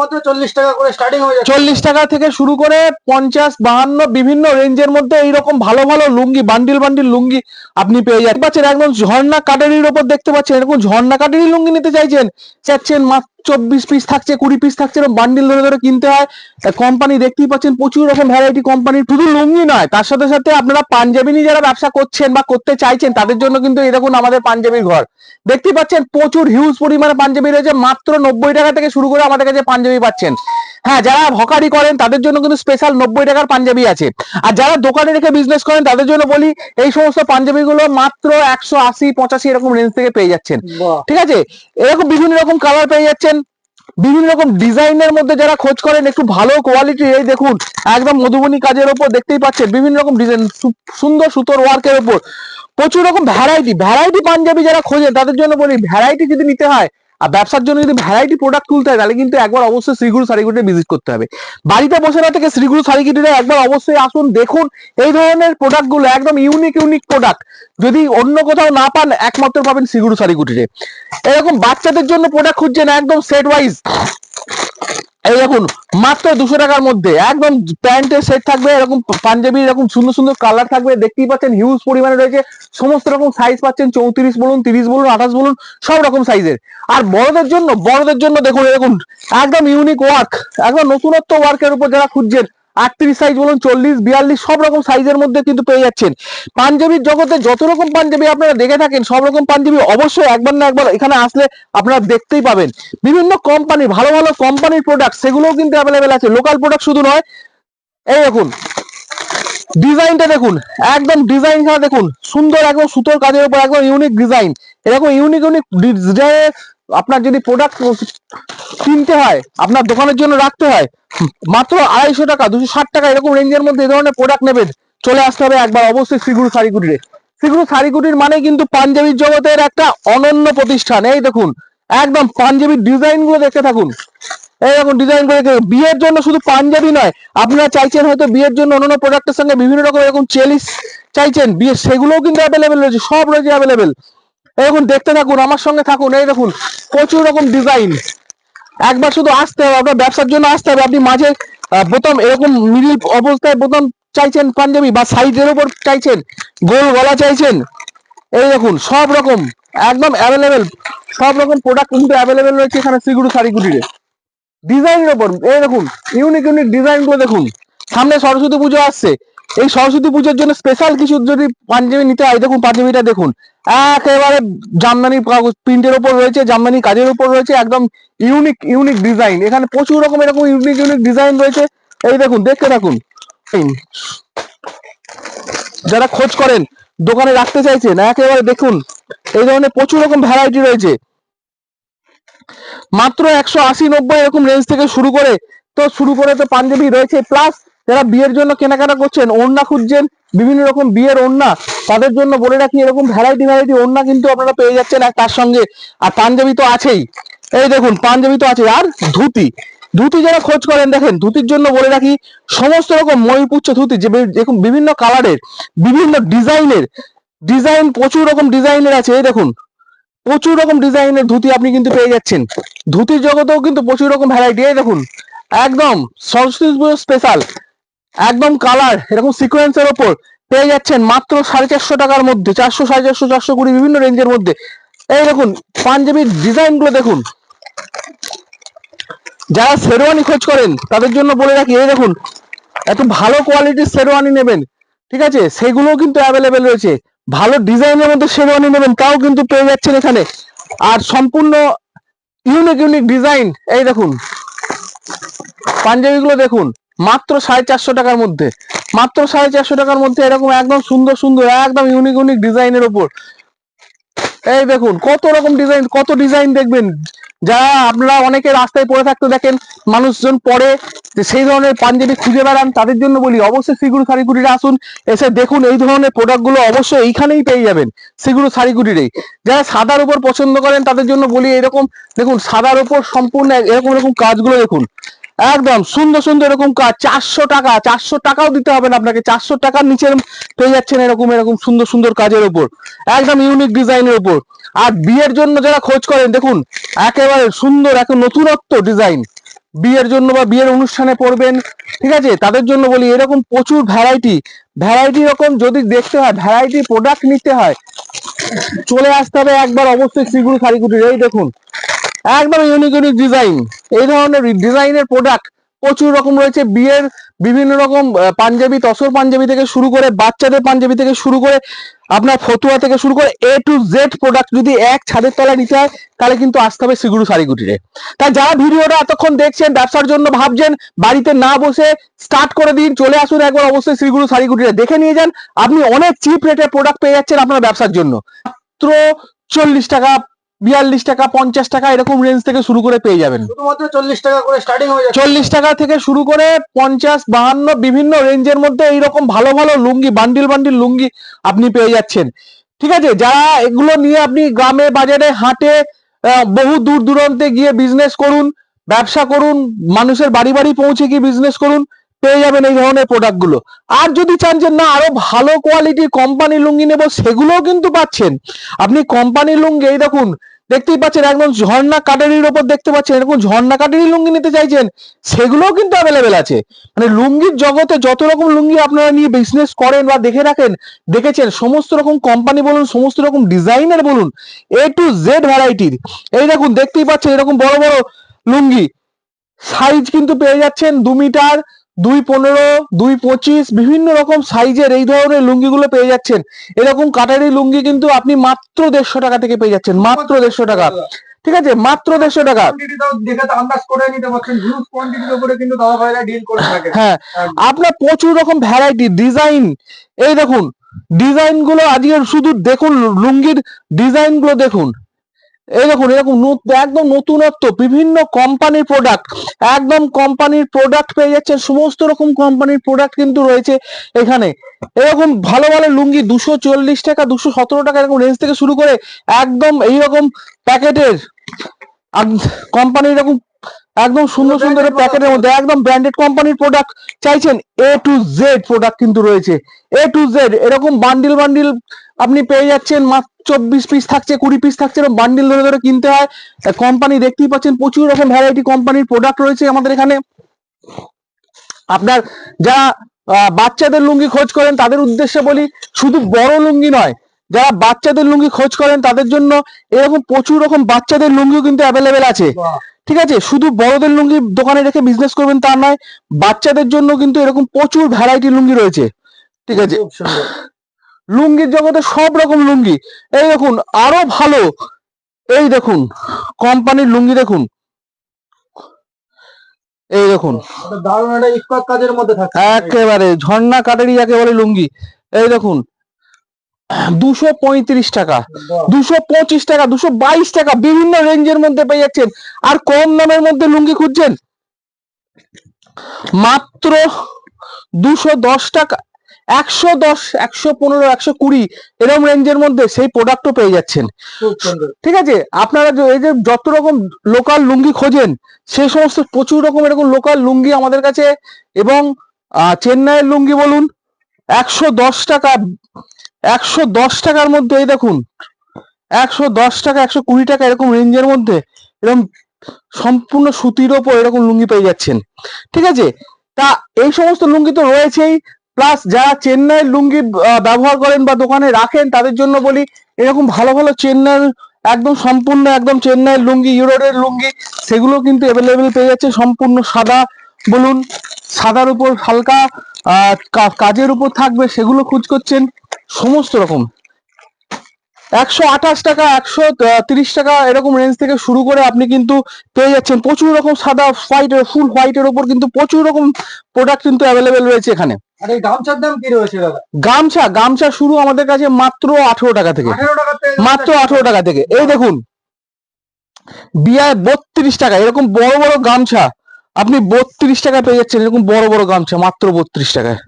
মাত্র 40 টাকা করে স্টার্টিং হয়ে যাচ্ছে। 40 টাকা থেকে শুরু করে 50-52 বিভিন্ন রেঞ্জের মধ্যে এইরকম ভালো ভালো লুঙ্গি, বান্ডিল বান্ডিল লুঙ্গি আপনি পেয়ে যাচ্ছেন। একদম ঝর্ণা কাটারির ওপর দেখতে পাচ্ছেন, এরকম ঝর্ণা কাটারি লুঙ্গি নিতে চাচ্ছেন মাত্র 24 পিস থাকছে, 20 পিস থাকছে, এরকম বান্ডিল ধরে ধরে কিনতে হয়। কোম্পানি দেখতেই পাচ্ছেন প্রচুর রকম ভ্যারাইটি কোম্পানির। শুধু লুঙ্গি নয়, তার সাথে সাথে আপনারা পাঞ্জাবি নিয়ে যারা ব্যবসা করছেন বা করতে চাইছেন তাদের জন্য কিন্তু এরকম আমাদের পাঞ্জাবির ঘর দেখতেই পাচ্ছেন। প্রচুর হিউজ পরিমাণে পাঞ্জাবি রয়েছে, মাত্র 90 টাকা থেকে শুরু করে আমাদের কাছে পাঞ্জাবি পাচ্ছেন। হ্যাঁ, যারা হকারি করেন তাদের জন্য কিন্তু স্পেশাল 90 টাকার পাঞ্জাবি আছে। আর যারা দোকানে রেখে বিজনেস করেন তাদের জন্য বলি এই সমস্ত পাঞ্জাবি গুলো মাত্র 180-85 এরকম রেঞ্জ থেকে পেয়ে যাচ্ছেন। ঠিক আছে, এরকম বিভিন্ন রকম কালার পেয়ে যাচ্ছেন, বিভিন্ন রকম ডিজাইনের মধ্যে যারা খোঁজ করেন একটু ভালো কোয়ালিটি, এই দেখুন একদম মধুবনী কাজের উপর দেখতেই পাচ্ছেন, বিভিন্ন রকম ডিজাইন, সুন্দর সুতোর ওয়ার্কের উপর প্রচুর রকম ভ্যারাইটি পাঞ্জাবি যারা খোঁজেন তাদের জন্য বলি ভ্যারাইটি যদি নিতে হয় আর ব্যবসার জন্য যদি ভ্যারাইটি প্রোডাক্ট তুলতে হয় তাহলে কিন্তু একবার অবশ্যই শ্রীগুরু শাড়িকুটিতে ভিজিট করতে হবে। বাড়িতে বসে না থেকে শ্রীগুরু শাড়িকুটিতে একবার অবশ্যই আসুন, দেখুন এই ধরনের প্রোডাক্ট গুলো একদম ইউনিক প্রোডাক্ট যদি অন্য কোথাও না পান একমাত্র পাবেন শ্রীগুরু শাড়িকুটিতে। এরকম বাচ্চাদের জন্য প্রোডাক্ট খুঁজছেন একদম সেট ওয়াইজ, এই দেখুন মাত্র 200 টাকার মধ্যে একদম প্যান্টের সেট থাকবে, এরকম পাঞ্জাবি এরকম সুন্দর সুন্দর কালার থাকবে দেখতেই পাচ্ছেন, হিউজ পরিমাণে রয়েছে, সমস্ত রকম সাইজ পাচ্ছেন, 34 বলুন, 30 বলুন, 28 বলুন, সব রকম সাইজের। আর বড়দের জন্য দেখুন এরকম একদম ইউনিক ওয়ার্ক, একদম নতুনত্ব ওয়ার্কের উপর যারা খুঁজছেন 38 সাইজ বলুন, 40, 42 সব রকম সাইজের মধ্যে কিন্তু পেয়ে যাচ্ছেন। পাঞ্জাবির জগতে যত রকম পাঞ্জাবি আপনারা দেখে থাকেন সব রকম পাঞ্জাবি অবশ্যই একবার না একবার এখানে আসলে আপনারা দেখতেই পাবেন। বিভিন্ন কোম্পানি, ভালো ভালো কোম্পানির প্রোডাক্ট সেগুলোও কিন্তু অ্যাভেলেবেল আছে, লোকাল প্রোডাক্ট শুধু নয়। এই দেখুন ডিজাইনটা দেখুন, একদম ডিজাইনটা দেখুন সুন্দর, একদম সুতোর কাজের উপর একদম ইউনিক ডিজাইন, এরকম ইউনিক ডিজাইনের আপনার যদি প্রোডাক্ট কিনতে হয়, আপনার দোকানের জন্য রাখতে হয়, মাত্র 250 টাকা, 260 টাকা এরকম রেঞ্জের মধ্যে এই ধরনের প্রোডাক্ট নেবেন, চলে আসতে হবে একবার অবশ্যই শ্রীগুরু শাড়িকুটিরে। শ্রীগুরু শাড়িকুটির মানে কিন্তু পাঞ্জাবির জগতের একটা অনন্য প্রতিষ্ঠান। এই দেখুন একদম পাঞ্জাবির ডিজাইন গুলো দেখতে থাকুন, এইরকম ডিজাইন করে বিয়ের জন্য শুধু পাঞ্জাবি নয়, আপনারা চাইছেন হয়তো বিয়ের জন্য অন্যান্য প্রোডাক্টের সঙ্গে বিভিন্ন রকম এরকম চেলিস চাইছেন বিয়ে, সেগুলোও কিন্তু অ্যাভেলেবেল রয়েছে, সব রয়েছে অ্যাভেলেবেল। এরকম দেখতে থাকুন, আমার সঙ্গে থাকুন, এই দেখুন প্রচুর রকম ডিজাইন। একবার শুধু আসতে হবে, আপনার ব্যবসার জন্য আসতে হবে। আপনি মাঝে বোতাম এরকম মিডিল অবস্থায় বোতাম চাইছেন পাঞ্জাবি, বা সাইজের উপর চাইছেন, গোল গলা চাইছেন, এই দেখুন সব রকম একদম অ্যাভেলেবেল, সব রকম প্রোডাক্ট কিন্তু অ্যাভেলেবেল রয়েছে এখানে শ্রীগুরু শাড়িকুটিরে। ডিজাইনের ওপর এই দেখুন ইউনিক ডিজাইন গুলো দেখুন। সামনে সরস্বতী পুজো আসছে, এই সরস্বতী পুজোর জন্য স্পেশাল কিছু যদি পাঞ্জাবি নিতে হয়, দেখুন পাঞ্জাবিটা দেখুন একেবারে জামদানি প্রিন্টের উপর রয়েছে, জামদানি কাজের উপর রয়েছে, একদম ইউনিক ডিজাইন। এখানে প্রচুর রকম এরকম ইউনিক ডিজাইন রয়েছে, এই দেখুন দেখতে থাকুন। যারা খোঁজ করেন দোকানে রাখতে চাইছেন একেবারে দেখুন এই ধরনের প্রচুর রকম ভ্যারাইটি রয়েছে, মাত্র 180-90 এরকম রেঞ্জ থেকে শুরু করে তো পাঞ্জাবি রয়েছে। প্লাস যারা বিয়ের জন্য কেনাকাটা করছেন, ওড়না খুঁজছেন, বিভিন্ন রকম বিয়ের ওড়না, তাদের জন্য বলে রাখি এরকম ভ্যারাইটি ওড়না কিন্তু আপনারা পেয়ে যাচ্ছেন তার সঙ্গে। আর পাঞ্জাবি তো আছেই, এই দেখুন পাঞ্জাবি তো আছে। আর ধুতি যারা খোঁজ করেন, দেখেন ধুতির জন্য বলে রাখি সমস্ত রকম ময়ূরপুচ্ছ ধুতি, যে দেখুন বিভিন্ন কালারের, বিভিন্ন ডিজাইন প্রচুর রকম ডিজাইনের আছে, এই দেখুন প্রচুর রকম ডিজাইনের ধুতি আপনি কিন্তু পেয়ে যাচ্ছেন। ধুতির জগতেও কিন্তু প্রচুর রকম ভ্যারাইটি, এই দেখুন একদম সরস্বতী পুজো স্পেশাল একদম কালার এরকম সিকোয়েন্সের ওপর পেয়ে যাচ্ছেন মাত্র 450 টাকার মধ্যে, 400, 450, 420 বিভিন্ন রেঞ্জের মধ্যে। এই দেখুন পাঞ্জাবির ডিজাইন গুলো দেখুন। যারা শেরওয়ানি খোঁজ করেন তাদের জন্য বলে রাখি এই দেখুন একটু ভালো কোয়ালিটির শেরওয়ানি নেবেন, ঠিক আছে, সেগুলোও কিন্তু অ্যাভেলেবেল রয়েছে। ভালো ডিজাইনের মধ্যে শেরওয়ানি নেবেন তাও কিন্তু পেয়ে যাচ্ছেন এখানে। আর সম্পূর্ণ ইউনিক ডিজাইন, এই দেখুন পাঞ্জাবি গুলো দেখুন মাত্র 450 টাকার মধ্যে, মাত্র 450 টাকার মধ্যে এরকম একদম সুন্দর একদম ইউনিক ডিজাইনের ওপর। এই দেখুন কত ডিজাইন দেখবেন, যারা আপনারা অনেকে রাস্তায় পড়ে থাকতে দেখেন মানুষজন পরে, সেই ধরনের পাঞ্জাবি খুঁজে বেড়ান, তাদের জন্য বলি অবশ্যই শ্রীগুরু শাড়িকুটিরে আসুন, এসে দেখুন এই ধরনের প্রোডাক্ট গুলো অবশ্যই এইখানেই পেয়ে যাবেন শ্রীগুরু শাড়িকুটিরেই। যারা সাদার উপর পছন্দ করেন তাদের জন্য বলি এরকম দেখুন সাদার উপর সম্পূর্ণ এরকম কাজগুলো দেখুন, একদম সুন্দর এরকম কাজ। 400 টাকাও দিতে হবে না আপনাকে, 400 টাকার নিচে পেয়ে যাচ্ছেন এরকম সুন্দর কাজের উপর, একদম ইউনিক ডিজাইনের উপর। আর বিয়ের জন্য যারা খোঁজ করেন দেখুন একেবারে সুন্দর, নতুনত্ব ডিজাইন, বিয়ের জন্য বা বিয়ের অনুষ্ঠানে পরবেন, ঠিক আছে, তাদের জন্য বলি এরকম প্রচুর ভ্যারাইটি রকম যদি দেখতে হয়, ভ্যারাইটি প্রোডাক্ট নিতে হয়, চলে আসতে হবে একবার অবশ্যই শ্রীগুরু শাড়িকুটির। এই দেখুন একদম ইউনিক ডিজাইন, এই ধরনের ডিজাইনের প্রোডাক্ট প্রচুর রকম রয়েছে। বিয়ের বিভিন্ন রকম পাঞ্জাবি, তসর পাঞ্জাবি থেকে শুরু করে বাচ্চাদের পাঞ্জাবি থেকে শুরু করে আপনার ফতুয়া থেকে শুরু করে A to Z প্রোডাক্ট যদি এক ছাদের তলায় নিতে হয় তাহলে কিন্তু আসতে হবে শ্রীগুরু শাড়িকুটিরে। তাই যারা ভিডিওটা এতক্ষণ দেখছেন, ব্যবসার জন্য ভাবছেন, বাড়িতে না বসে স্টার্ট করে দিন, চলে আসুন একবার অবশ্যই শ্রীগুরু শাড়িকুটিরে, দেখে নিয়ে যান। আপনি অনেক চিপ রেটের প্রোডাক্ট পেয়ে যাচ্ছেন আপনার ব্যবসার জন্য। মাত্র 40 টাকা, 42 টাকা, 50 টাকা এরকম রেঞ্জ থেকে শুরু করে পেয়ে যাবেন। শুধুমাত্র 40 টাকা করে স্টার্টিং হয়ে যাচ্ছে। 40 টাকা থেকে শুরু করে 50, 52 বিভিন্ন রেঞ্জের মধ্যে এইরকম ভালো লুঙ্গি, বান্ডিল লুঙ্গি আপনি পেয়ে যাচ্ছেন। ঠিক আছে, যারা এগুলো নিয়ে আপনি গ্রামে বাজারে হাটে বহু দূর দূরান্তে গিয়ে বিজনেস করুন, ব্যবসা করুন, মানুষের বাড়ি বাড়ি পৌঁছে গিয়ে বিজনেস করুন, পেয়ে যাবেন এই ধরনের প্রোডাক্ট গুলো। আর যদি চান যে না আরো ভালো কোয়ালিটির কোম্পানি লুঙ্গি নেবো, সেগুলোও কিন্তু পাচ্ছেন আপনি। কোম্পানি লুঙ্গি এই দেখুন, দেখতেই পাচ্ছেন একদম ঝর্ণা কাটারির ওপর দেখতে পাচ্ছেন, এরকম ঝর্ণা কাটারি লুঙ্গি নিতে চাইছেন, সেগুলোও কিন্তু অ্যাভেলেবেল আছে। মানে লুঙ্গির জগতে যত রকম লুঙ্গি আপনারা নিয়ে বিজনেস করেন বা দেখেছেন, সমস্ত রকম কোম্পানি বলুন, সমস্ত রকম ডিজাইনের বলুন, A to Z ভ্যারাইটির। এই দেখুন দেখতেই পাচ্ছেন এরকম বড় লুঙ্গি, সাইজ কিন্তু পেয়ে যাচ্ছেন 2 মিটার, 2.15, 2.25 বিভিন্ন রকম সাইজের এই ধরনের লুঙ্গিগুলো পেয়ে যাচ্ছেন। এরকম কাটারি লুঙ্গি কিন্তু আপনি মাত্র 150 টাকা থেকে পেয়ে যাচ্ছেন, মাত্র 150 টাকা। ঠিক আছে, মাত্র 150 টাকা। কোয়ান্টিটিটাও দেখে তো আন্দাজ করে নিতে পারছেন, হিউজ কোয়ান্টিটির উপরে কিন্তু দাদা ভাইরা ডিল করে থাকে। হ্যাঁ, আপনার প্রচুর রকম ভ্যারাইটি ডিজাইন। এই দেখুন ডিজাইন গুলো আজকে শুধু দেখুন, লুঙ্গির ডিজাইন গুলো দেখুন। এই দেখুন এরকম একদম নতুনত্ব বিভিন্ন কোম্পানির প্রোডাক্ট, একদম কোম্পানির প্রোডাক্ট পেয়ে যাচ্ছেন। সমস্ত রকম কোম্পানির প্রোডাক্ট কিন্তু রয়েছে এখানে। এরকম ভালো লুঙ্গি 240 টাকা, 217 টাকা এরকম রেঞ্জ থেকে শুরু করে একদম এইরকম প্যাকেটের কোম্পানির এরকম একদম সুন্দর প্যাকেটের মধ্যে একদম ব্র্যান্ডেড কোম্পানির প্রোডাক্ট চাইছেন, A to Z প্রোডাক্ট কিন্তু রয়েছে। A to Z এরকম বান্ডিল আপনি পেয়ে যাচ্ছেন, মাত্র 24 পিস থাকছে, 20 পিস থাকছে, এরকম বান্ডিল ধরে কিনতে হয়। কোম্পানি দেখতেই পাচ্ছেন প্রচুর রকম ভ্যারাইটি কোম্পানির প্রোডাক্ট রয়েছে আমাদের এখানে। আপনার যারা বাচ্চাদের লুঙ্গি খোঁজ করেন তাদের উদ্দেশ্যে বলি, শুধু বড় লুঙ্গি নয়, যারা বাচ্চাদের লুঙ্গি খোঁজ করেন তাদের জন্য এরকম প্রচুর রকম বাচ্চাদের লুঙ্গিও কিন্তু অ্যাভেলেবেল আছে। ঠিক আছে, শুধু বড়দের লুঙ্গি দোকানে রেখে বিজনেস করবেন তা নয়, বাচ্চাদের জন্য কিন্তু এরকম প্রচুর ভ্যারাইটি লুঙ্গি রয়েছে। ঠিক আছে, লুঙ্গির জগতে সব রকম লুঙ্গি। এই দেখুন আরো ভালো, এই দেখুন কোম্পানির লুঙ্গি দেখুন, এই দেখুন দারুণ একটা ইস্পাত কাজের মধ্যে থাকে, একেবারে ঝর্ণা কাটারি যাকে বলে লুঙ্গি। এই দেখুন 235 টাকা, 225 টাকা, 222 টাকা বিভিন্ন রেঞ্জের মধ্যে পেয়ে যাচ্ছেন। আর কম দামের মধ্যে লুঙ্গি খুঁজছেন, মাত্র 210 টাকা, 110, 115, 120 এরকম রেঞ্জের মধ্যে সেই প্রোডাক্টও পেয়ে যাচ্ছেন। ঠিক আছে, আপনারা এই যে যত রকম লোকাল লুঙ্গি খোঁজেন সেই সমস্ত প্রচুর রকম এরকম লোকাল লুঙ্গি আমাদের কাছে। এবং চেন্নাইয়ের লুঙ্গি বলুন 110 টাকা, 110 টাকার মধ্যে, এই দেখুন 110 টাকা, 120 টাকা এরকম রেঞ্জের মধ্যে এরকম সম্পূর্ণ সুতির ওপর এরকম লুঙ্গি পেয়ে যাচ্ছেন। ঠিক আছে, তা এই সমস্ত লুঙ্গি তো রয়েছেই, প্লাস যারা চেন্নাইয়ের লুঙ্গি ব্যবহার করেন বা দোকানে রাখেন তাদের জন্য বলি এরকম ভালো চেন্নাইয়ের একদম সম্পূর্ণ একদম চেন্নাইয়ের লুঙ্গি, ইউরোডের লুঙ্গি, সেগুলো কিন্তু অ্যাভেলেবেল পেয়ে যাচ্ছে। সম্পূর্ণ সাদা বলুন, সাদার উপর হালকা কাজের উপর থাকবে, সেগুলো খোঁজ করছেন, সমস্ত রকম 128 টাকা, 130 টাকা এরকম রেঞ্জ থেকে শুরু করে আপনি কিন্তু পেয়ে যাচ্ছেন প্রচুর রকম সাদা ফুল হোয়াইটের উপর কিন্তু প্রচুর রকম প্রোডাক্ট কিন্তু অ্যাভেলেবেল রয়েছে এখানে। আর এই গামছার দাম কি রয়েছে দাদা? গামছা শুরু আমাদের কাছে মাত্র 18 টাকা থেকে, মাত্র 18 টাকা থেকে। এই দেখুন বিয়ায় 32 টাকা এরকম বড় গামছা আপনি 32 টাকা পেয়ে যাচ্ছেন, এরকম বড় গামছা মাত্র 32 টাকায়,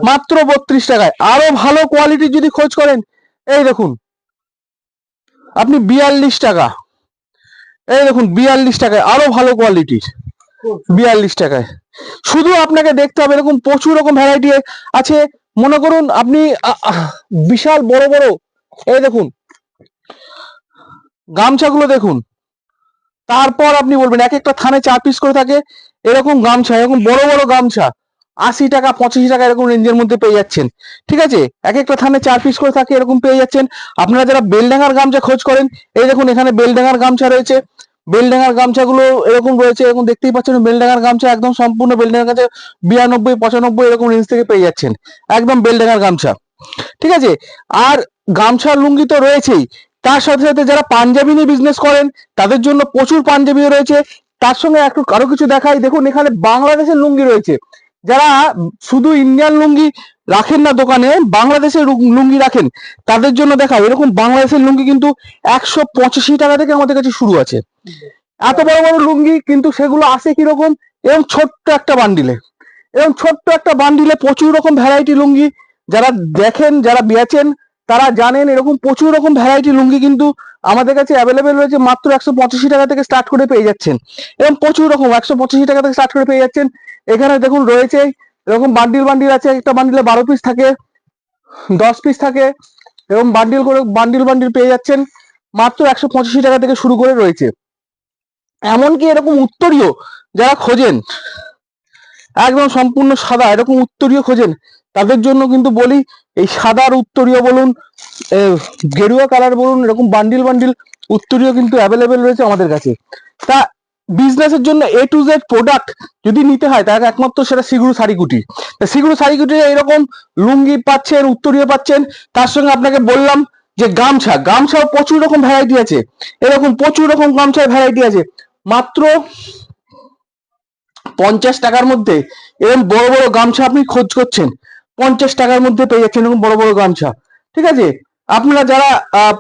মাত্র 32 টাকায়। আরো ভালো কোয়ালিটির যদি খোঁজ করেন, এই দেখুন আপনি 42 টাকা, এই দেখুন 42 টাকায় আরো ভালো কোয়ালিটির, 42 টাকায়। শুধু আপনাকে দেখতে হবে, এরকম প্রচুর রকম ভ্যারাইটি আছে। মনে করুন আপনি বিশাল বড় এই দেখুন গামছাগুলো দেখুন, তারপর আপনি বলবেন এক একটা থানে 4 পিস করে থাকে, এরকম গামছা, এরকম বড় বড় গামছা 80 টাকা 85 টাকা এরকম রেঞ্জের মধ্যে পেয়ে যাচ্ছেন। ঠিক আছে, এক একটা থানে 4 পিস করে থাকে, এরকম পেয়ে যাচ্ছেন। আপনারা যারা বেলডাঙ্গার গামছা খোঁজ করেন, এই দেখুন এখানে বেলডাঙ্গার গামছা রয়েছে। বেলডাঙ্গার গামছাগুলো এরকম রয়েছে, এরকম দেখতেই পাচ্ছেন বেলডাঙ্গার গামছা একদম সম্পূর্ণ বেলডাঙ্গার কাছে 92 95 এরকম রেঞ্জ থেকে পেয়ে যাচ্ছেন, একদম বেলডাঙ্গার গামছা। ঠিক আছে, আর গামছার লুঙ্গি তো রয়েছেই, তার সাথে সাথে যারা পাঞ্জাবি নিয়ে বিজনেস করেন তাদের জন্য প্রচুর পাঞ্জাবিও রয়েছে। তার সঙ্গে একটু আরো কিছু দেখাই, দেখুন এখানে বাংলাদেশের লুঙ্গি রয়েছে। যারা শুধু ইন্ডিয়ান লুঙ্গি রাখেন না দোকানে, বাংলাদেশের লুঙ্গি রাখেন, তাদের জন্য দেখাই, এরকম বাংলাদেশের লুঙ্গি কিন্তু 185 টাকা থেকে আমাদের কাছে শুরু আছে। এত বড় বড় লুঙ্গি, কিন্তু সেগুলো আসে কিরকম, এরকম ছোট্ট একটা বান্ডিলে, এরকম ছোট্ট একটা বান্ডিলে প্রচুর রকম ভ্যারাইটি লুঙ্গি। যারা দেখেন, যারা বেচেন, তারা জানেন এরকম প্রচুর রকম ভ্যারাইটি লুঙ্গি কিন্তু আমাদের কাছে অ্যাভেলেবেল রয়েছে। মাত্র 185 টাকা থেকে স্টার্ট করে পেয়ে যাচ্ছেন, এরকম প্রচুর রকম 185 টাকা থেকে স্টার্ট করে পেয়ে যাচ্ছেন। এখানে দেখুন রয়েছে এরকম বান্ডিল বান্ডিল আছে, একটা বান্ডিলে 12 পিস থাকে, 10 পিস থাকে, এরকম বান্ডিল করে বান্ডিল বান্ডিল পেয়ে যাচ্ছেন। মাত্র 185 টাকা থেকে শুরু করে রয়েছে। এমনকি এরকম উত্তরীয় যারা খোঁজেন, একদম সম্পূর্ণ সাদা এরকম উত্তরীয় খোঁজেন, তাদের জন্য কিন্তু বলি এই সাদার উত্তরীয় বলুন, গেরুয়া কালার বলুন, এরকম বান্ডিল বান্ডিল উত্তরীয় কিন্তু অ্যাভেলেবেল রয়েছে আমাদের কাছে। তা বিজনেসের জন্য A to Z প্রোডাক্ট যদি নিতে হয়, তাহলে একমাত্র সেটা সিগুরু শাড়িকুটি। সিগুরু শাড়িকুটি এরকম লুঙ্গি পাচ্ছেন, উত্তরীয় পাচ্ছেন, তার সঙ্গে আপনাকে বললাম যে গামছাও প্রচুর রকম ভ্যারাইটি আছে, এরকম প্রচুর রকম গামছার ভ্যারাইটি আছে। মাত্র 50 টাকার মধ্যে এরকম বড় বড় গামছা আপনি খোঁজ করছেন, 50 টাকার মধ্যে পেয়ে যাচ্ছেন এরকম বড় বড় গামছা। ঠিক আছে, আপনারা যারা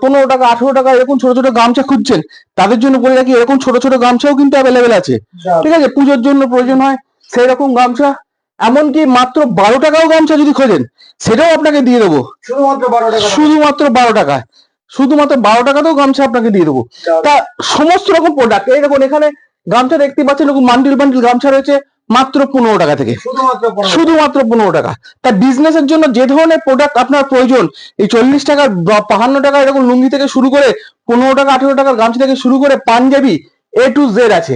15 টাকা 18 টাকা এরকম ছোট ছোট গামছা খুঁজছেন, তাদের জন্য বলে রাখি এরকম ছোট ছোট গামছাও কিন্তু অ্যাভেলেবেল আছে। ঠিক আছে, পুজোর জন্য প্রয়োজন হয় সেই রকম গামছা, এমনকি মাত্র 12 টাকাও গামছা যদি খোঁজেন, সেটাও আপনাকে দিয়ে দেবো, শুধুমাত্র 12 টাকা। শুধুমাত্র 12 টাকায়, শুধুমাত্র 12 টাকাতেও গামছা আপনাকে দিয়ে দেবো। তা সমস্ত রকম প্রোডাক্ট, এই দেখুন এখানে গামছা দেখতে পাচ্ছেন, এরকম বান্ডিল বান্ডিল গামছা রয়েছে মাত্র 15 টাকা থেকে, শুধুমাত্র 15 টাকা। তা বিজনেসের জন্য যে ধরনের প্রোডাক্ট আপনার প্রয়োজন, এই 40 টাকা 52 টাকা এরকম লুঙ্গি থেকে শুরু করে 15 টাকা 18 টাকার গামছা থেকে শুরু করে পাঞ্জাবি A to Z আছে,